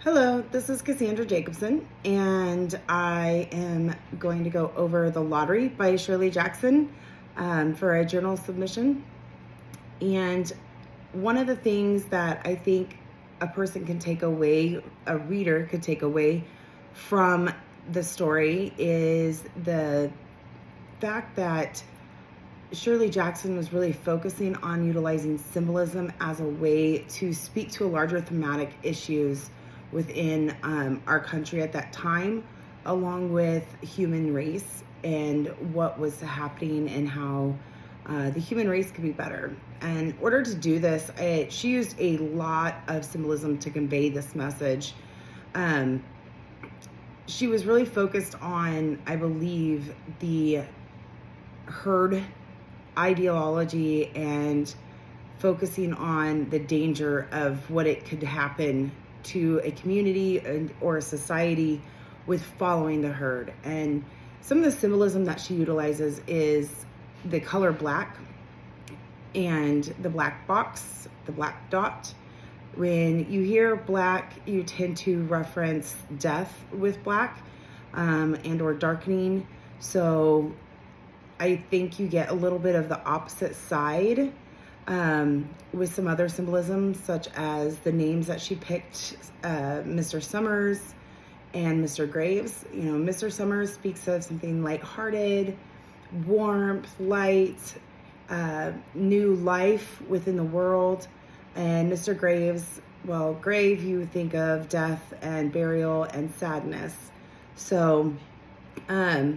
Hello, this is Cassandra Jacobson, and I am going to go over The Lottery by Shirley Jackson for a journal submission. And one of the things that I think a person can take away, a reader could take away from the story, is the fact that Shirley Jackson was really focusing on utilizing symbolism as a way to speak to a larger thematic issues within our country at that time, along with human race and what was happening and how the human race could be better. And in order to do this, she used a lot of symbolism to convey this message. She was really focused on, I believe, the herd ideology and focusing on the danger of what it could happen to a community or a society with following the herd. And some of the symbolism that she utilizes is the color black and the black box, the black dot. When you hear black, you tend to reference death with black and or darkening. So I think you get a little bit of the opposite side with some other symbolism, such as the names that she picked, Mr. Summers and Mr. Graves. You know, Mr. Summers speaks of something lighthearted, warmth, light, new life within the world. And Mr. Graves, well, grave, you think of death and burial and sadness. So, as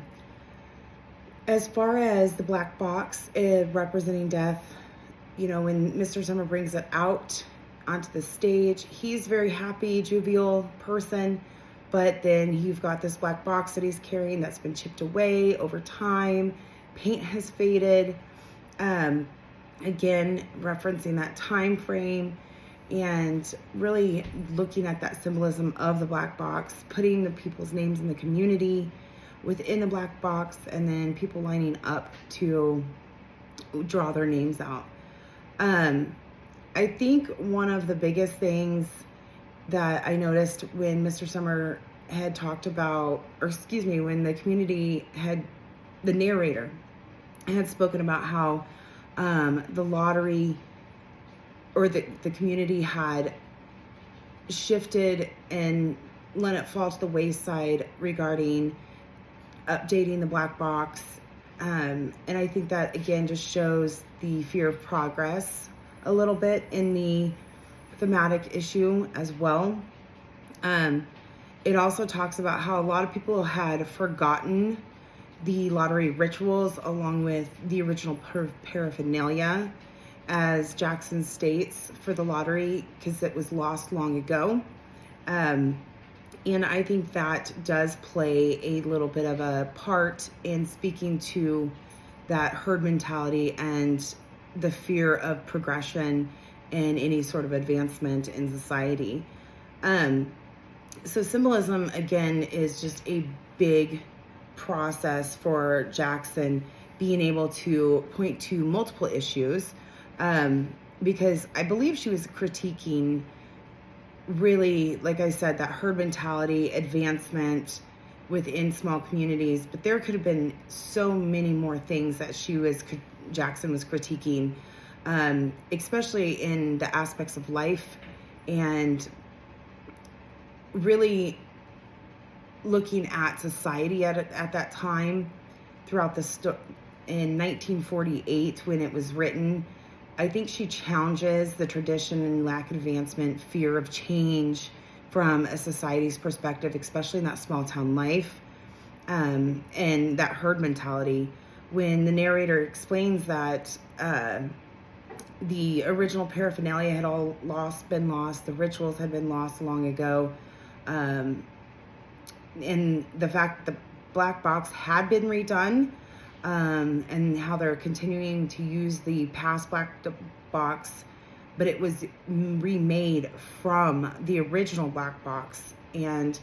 far as the black box representing death, you know, when Mr. Summer brings it out onto the stage, he's a very happy, jovial person, but then you've got this black box that he's carrying that's been chipped away over time. Paint has faded. Again, referencing that time frame and really looking at that symbolism of the black box, putting the people's names in the community within the black box, and then people lining up to draw their names out. I think one of the biggest things that I noticed when Mr. Summer had talked about, when the community had, the narrator had spoken about how the lottery or the community had shifted and let it fall to the wayside regarding updating the black box. And I think that, again, just shows the fear of progress a little bit in the thematic issue as well. It also talks about how a lot of people had forgotten the lottery rituals along with the original paraphernalia, as Jackson states, for the lottery, because it was lost long ago. And I think that does play a little bit of a part in speaking to that herd mentality and the fear of progression and any sort of advancement in society. So symbolism, again, is just a big process for Jackson being able to point to multiple issues, because I believe she was critiquing, really, like I said, that herd mentality, advancement within small communities. But there could have been so many more things that Jackson was critiquing, especially in the aspects of life, and really looking at society at that time throughout in 1948 when it was written. I think she challenges the tradition and lack of advancement, fear of change from a society's perspective, especially in that small town life, and that herd mentality. When the narrator explains that the original paraphernalia had all been lost, the rituals had been lost long ago, and the fact the black box had been redone, and how they're continuing to use the past black box, but it was remade from the original black box. And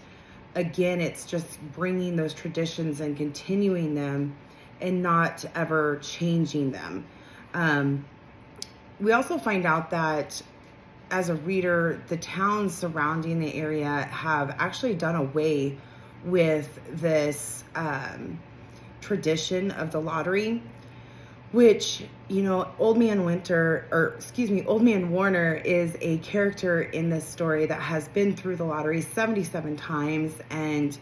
again, it's just bringing those traditions and continuing them and not ever changing them. We also find out that as a reader, the towns surrounding the area have actually done away with this tradition of the lottery, which, Old Man Warner is a character in this story that has been through the lottery 77 times. And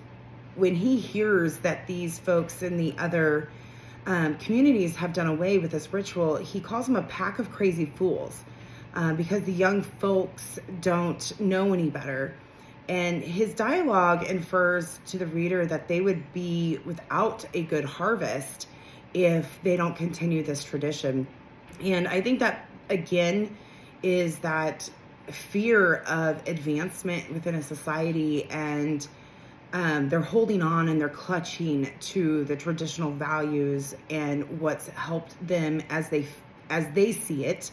when he hears that these folks in the other communities have done away with this ritual, he calls them a pack of crazy fools because the young folks don't know any better. And his dialogue infers to the reader that they would be without a good harvest if they don't continue this tradition. And I think that, again, is that fear of advancement within a society, and they're holding on and they're clutching to the traditional values and what's helped them as they see it.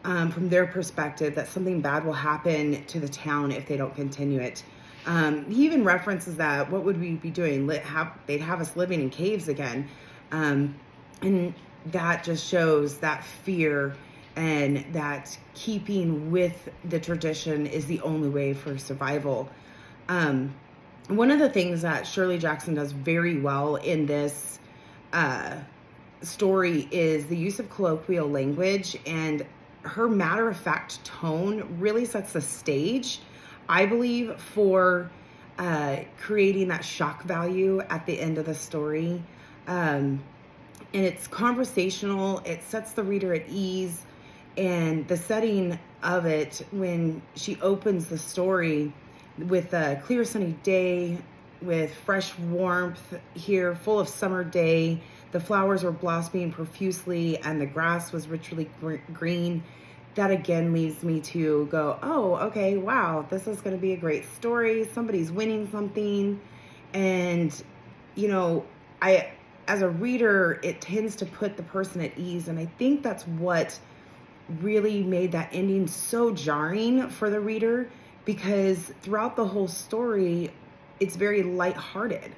From their perspective, that something bad will happen to the town if they don't continue it. He even references that, what would we be doing? They'd have us living in caves again. And that just shows that fear and that keeping with the tradition is the only way for survival. One of the things that Shirley Jackson does very well in this story is the use of colloquial language, and her matter-of-fact tone really sets the stage, I believe, for creating that shock value at the end of the story. And it's conversational, it sets the reader at ease, and the setting of it when she opens the story with a clear sunny day, with fresh warmth here, full of summer day. The flowers were blossoming profusely and the grass was richly green. That again leads me to go, oh, okay, wow, this is going to be a great story. Somebody's winning something. And, as a reader, it tends to put the person at ease. And I think that's what really made that ending so jarring for the reader, because throughout the whole story, it's very lighthearted.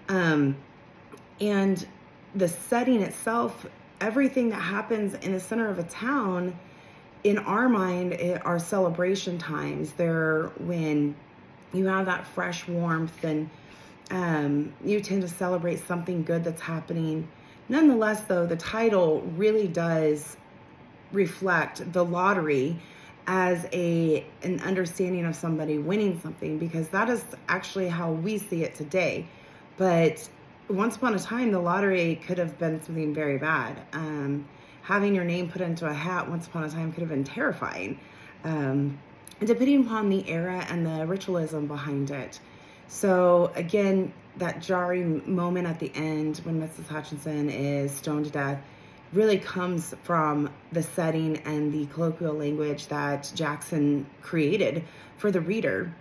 And the setting itself, everything that happens in the center of a town, in our mind, are celebration times. They're when you have that fresh warmth and you tend to celebrate something good that's happening. Nonetheless, though, the title really does reflect the lottery as an understanding of somebody winning something, because that is actually how we see it today. But once upon a time, the lottery could have been something very bad. Having your name put into a hat once upon a time could have been terrifying, depending upon the era and the ritualism behind it. So again, that jarring moment at the end when Mrs. Hutchinson is stoned to death really comes from the setting and the colloquial language that Jackson created for the reader.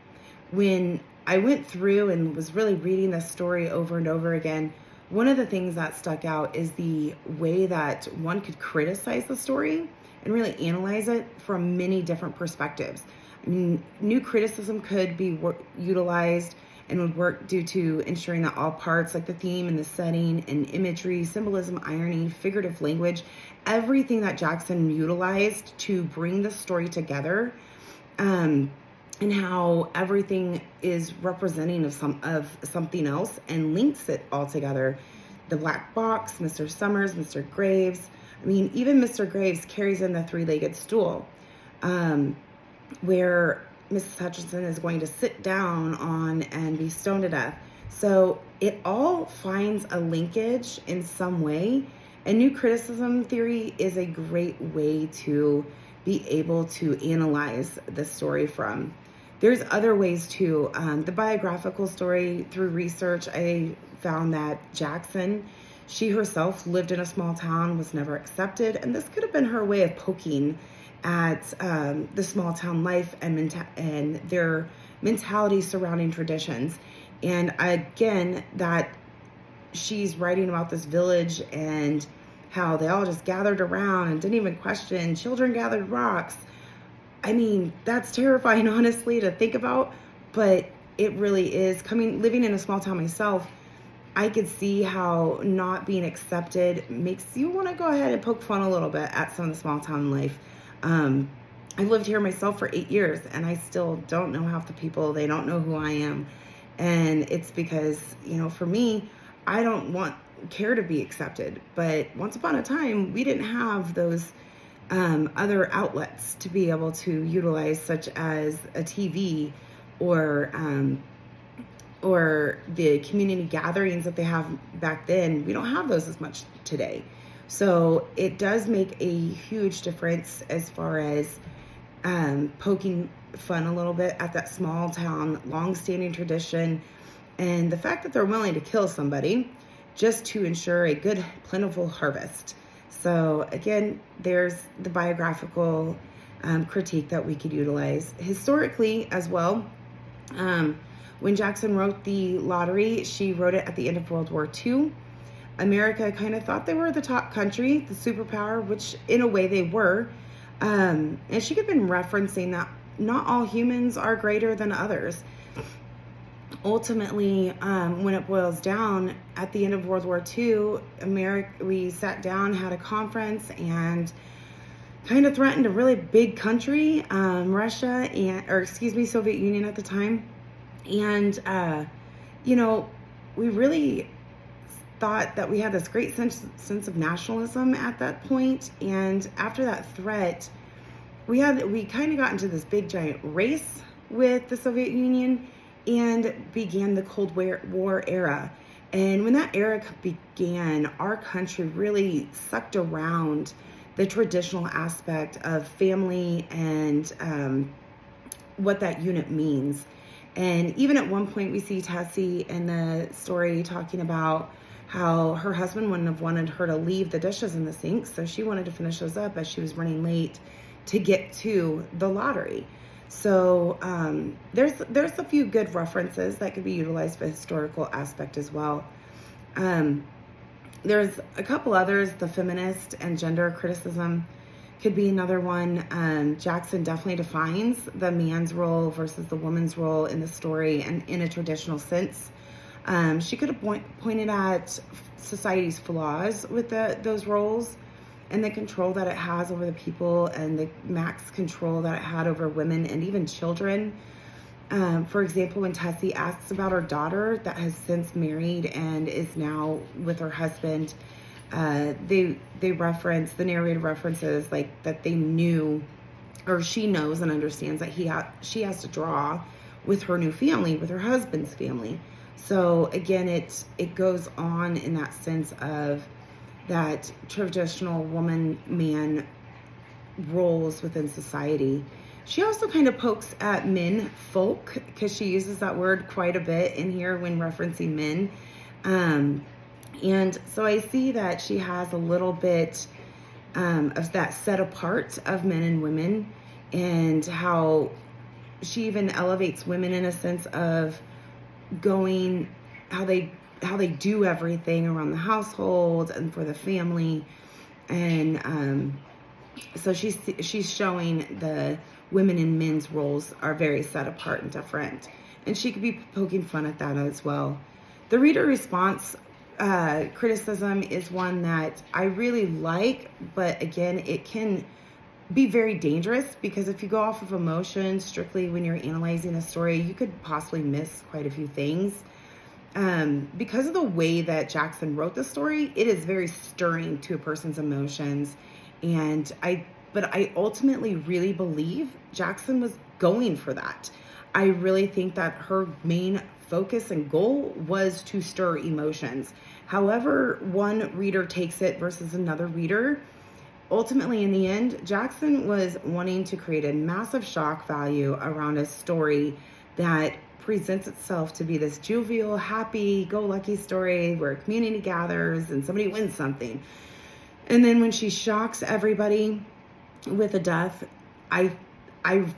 When I went through and was really reading this story over and over again, one of the things that stuck out is the way that one could criticize the story and really analyze it from many different perspectives. I mean, new criticism could be utilized and would work due to ensuring that all parts, like the theme and the setting and imagery, symbolism, irony, figurative language, everything that Jackson utilized to bring the story together, and how everything is representing of something else and links it all together. The black box, Mr. Summers, Mr. Graves. I mean, even Mr. Graves carries in the three-legged stool, where Mrs. Hutchinson is going to sit down on and be stoned to death. So it all finds a linkage in some way. And new criticism theory is a great way to be able to analyze the story from. There's other ways too. The biographical story, through research, I found that Jackson, she herself lived in a small town, was never accepted. And this could have been her way of poking at the small town life and their mentality surrounding traditions. And again, that she's writing about this village and how they all just gathered around and didn't even question. Children gathered rocks. I mean, that's terrifying, honestly, to think about, but it really is. Living in a small town myself, I could see how not being accepted makes you want to go ahead and poke fun a little bit at some of the small town life. I've lived here myself for 8 years, and I still don't know half the people. They don't know who I am. And it's because, for me, I don't want care to be accepted. But once upon a time, we didn't have those other outlets to be able to utilize, such as a TV or the community gatherings that they have back then. We don't have those as much today. So it does make a huge difference as far as poking fun a little bit at that small town, long-standing tradition, and the fact that they're willing to kill somebody just to ensure a good, plentiful harvest. So again, there's the biographical critique that we could utilize. Historically as well, when Jackson wrote the lottery, she wrote it at the end of World War II. America kind of thought they were the top country, the superpower, which in a way they were. And she could have been referencing that not all humans are greater than others. Ultimately, when it boils down, at the end of World War II, we sat down, had a conference, and kind of threatened a really big country, Russia, Soviet Union at the time. And, we really thought that we had this great sense of nationalism at that point. And after that threat, we kind of got into this big giant race with the Soviet Union and began the Cold War era. And when that era began, our country really sucked around the traditional aspect of family and what that unit means. And even at one point, we see Tessie in the story talking about how her husband wouldn't have wanted her to leave the dishes in the sink, so she wanted to finish those up as she was running late to get to the lottery. So there's a few good references that could be utilized for the historical aspect as well. There's a couple others. The feminist and gender criticism could be another one. Jackson definitely defines the man's role versus the woman's role in the story, and in a traditional sense. She could have pointed at society's flaws with those roles and the control that it has over the people and the max control that it had over women and even children. For example, when Tessie asks about her daughter that has since married and is now with her husband, the narrator references like that they knew, or she knows and understands that she has to draw with her new family, with her husband's family. So again, it goes on in that sense of that traditional woman-man roles within society. She also kind of pokes at men folk, because she uses that word quite a bit in here when referencing men. And so I see that she has a little bit of that set apart of men and women, and how she even elevates women in a sense of how they do everything around the household and for the family. And so she's showing the women and men's roles are very set apart and different, and she could be poking fun at that as well. The reader response criticism is one that I really like, but again, it can be very dangerous, because if you go off of emotion strictly when you're analyzing a story, you could possibly miss quite a few things. Because of the way that Jackson wrote the story, it is very stirring to a person's emotions. But I ultimately really believe Jackson was going for that. I really think that her main focus and goal was to stir emotions. However one reader takes it versus another reader, ultimately in the end, Jackson was wanting to create a massive shock value around a story that presents itself to be this jovial, happy-go-lucky story where a community gathers and somebody wins something. And then when she shocks everybody with a death, I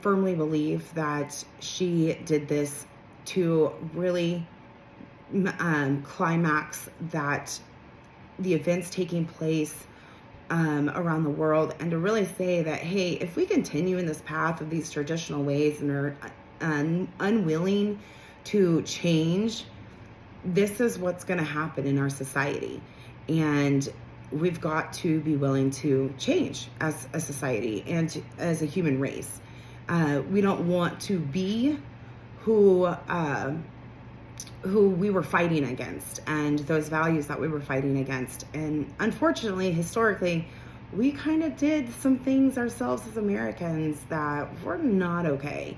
firmly believe that she did this to really climax that the events taking place around the world, and to really say that, hey, if we continue in this path of these traditional ways and are unwilling to change, this is what's going to happen in our society. And we've got to be willing to change as a society and as a human race. We don't want to be who we were fighting against, and those values that we were fighting against. And unfortunately, historically, we kind of did some things ourselves as Americans that were not okay.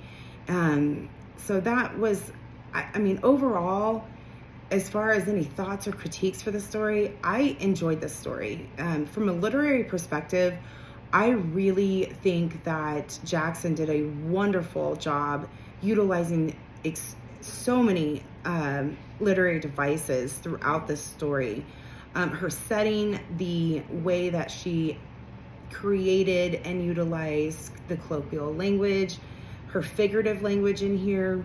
So that was, I mean, overall, as far as any thoughts or critiques for the story, I enjoyed this story. From a literary perspective, I really think that Jackson did a wonderful job utilizing so many literary devices throughout this story. Her setting, the way that she created and utilized the colloquial language, her figurative language in here.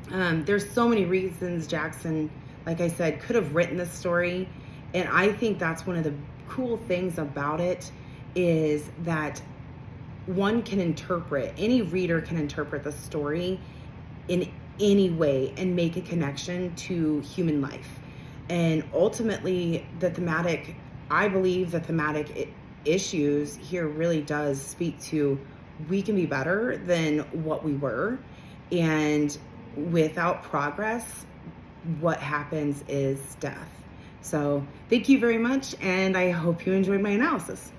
There's so many reasons Jackson, like I said, could have written this story. And I think that's one of the cool things about it, is that any reader can interpret the story in any way and make a connection to human life. And ultimately, I believe the thematic issues here really does speak to, we can be better than what we were. And without progress, what happens is death. So thank you very much, and I hope you enjoyed my analysis.